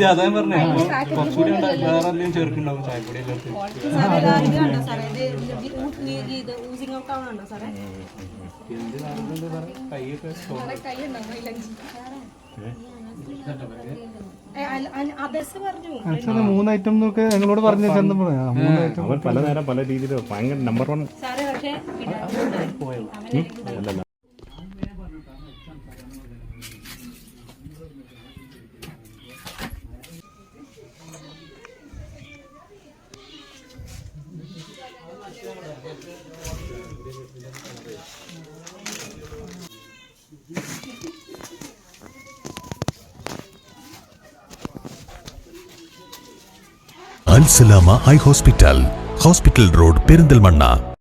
അതാ പറഞ്ഞേ കുറച്ചുകൂടി വേറെ എന്തെങ്കിലും ചേർക്കുന്നുണ്ടാവും ചായപ്പൊടി മൂന്ന് ഐറ്റം എന്നൊക്കെ ഞങ്ങളോട് പറഞ്ഞു പലതരം പല രീതിയിൽ ഭയങ്കര number 1 Al Salama Eye Hospital, Hospital Road, Perindalmanna.